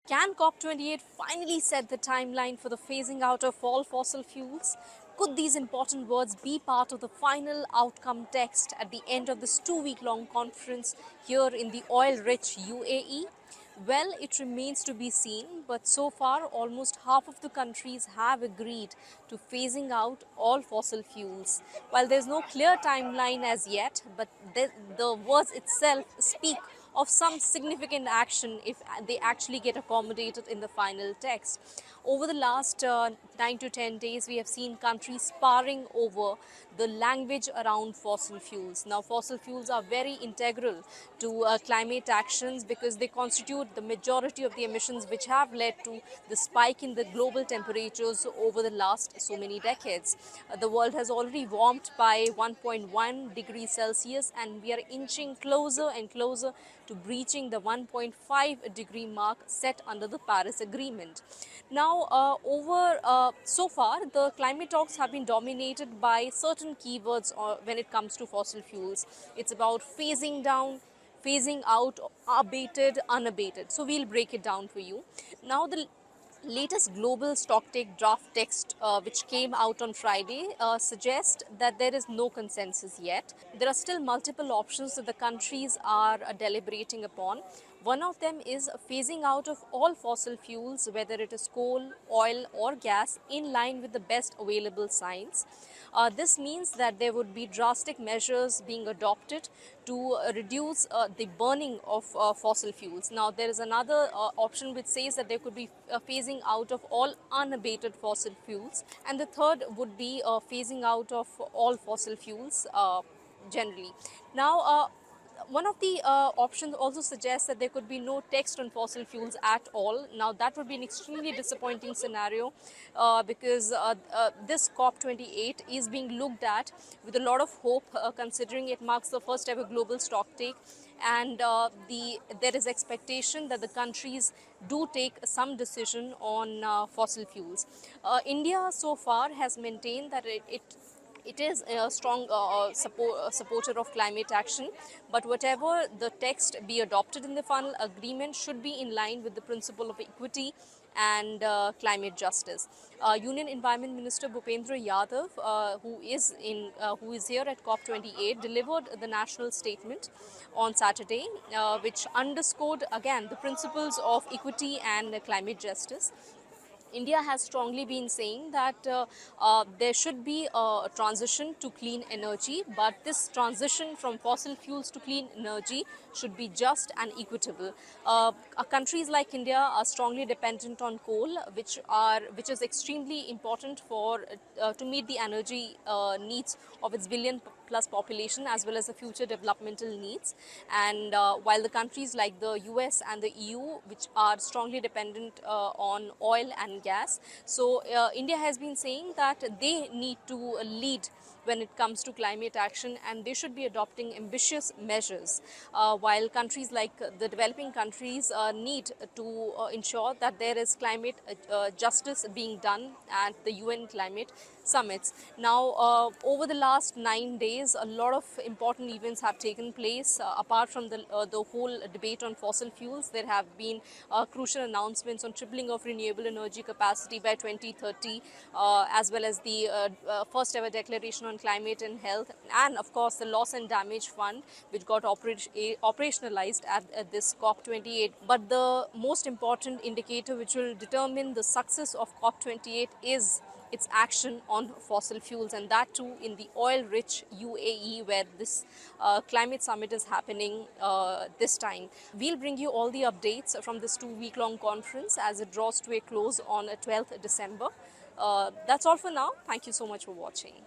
Can COP28 finally set the timeline for the phasing out of all fossil fuels? Could these important words be part of the final outcome text at the end of this 2-week-long conference here in the oil-rich UAE? Well, it remains to be seen, but so far almost half of the countries have agreed to phasing out all fossil fuels. While there's no clear timeline as yet, but the words itself speak of some significant action if they actually get accommodated in the final text. Over the last 9 to 10 days, we have seen countries sparring over the language around fossil fuels. Now, fossil fuels are very integral to climate actions because they constitute the majority of the emissions which have led to the spike in the global temperatures over the last so many decades. The world has already warmed by 1.1 degrees Celsius, and we are inching closer and closer to breaching the 1.5 degree mark set under the Paris Agreement. Now, so far, the climate talks have been dominated by certain keywords when it comes to fossil fuels. It's about phasing down, phasing out, abated, unabated. So we'll break it down for you. Now, the latest global stocktake draft text, which came out on Friday, suggests that there is no consensus yet. There are still multiple options that the countries are deliberating upon. One of them is phasing out of all fossil fuels, whether it is coal, oil or gas, in line with the best available science. This means that there would be drastic measures being adopted to reduce the burning of fossil fuels. Now, there is another option which says that there could be phasing out of all unabated fossil fuels, and the third would be phasing out of all fossil fuels generally. Now, one of the options also suggests that there could be no text on fossil fuels at all. Now, that would be an extremely disappointing scenario because this COP28 is being looked at with a lot of hope, considering it marks the first ever global stocktake, and there is expectation that the countries do take some decision on fossil fuels. India so far has maintained that it is a strong supporter of climate action, but whatever the text be adopted in the final agreement should be in line with the principle of equity and climate justice. Union Environment Minister Bhupendra Yadav, who is here at COP28, delivered the national statement on Saturday, which underscored again the principles of equity and climate justice. India has strongly been saying that there should be a transition to clean energy, but this transition from fossil fuels to clean energy should be just and equitable. Countries like India are strongly dependent on coal, which is extremely important for to meet the energy needs of its billion plus population as well as the future developmental needs. And while the countries like the US and the EU, which are strongly dependent on oil and gas, so India has been saying that they need to lead when it comes to climate action, and they should be adopting ambitious measures, while countries like the developing countries need to ensure that there is climate justice being done at the UN climate summits. Now, over the last 9 days, a lot of important events have taken place. Apart from the whole debate on fossil fuels, there have been crucial announcements on tripling of renewable energy capacity by 2030, as well as the first ever declaration on climate and health, and of course the loss and damage fund, which got operationalized at this COP28. But the most important indicator which will determine the success of COP28 is its action on fossil fuels, and that too in the oil-rich UAE, where this climate summit is happening this time. We'll bring you all the updates from this 2-week-long conference as it draws to a close on 12th December. That's all for now. Thank you so much for watching.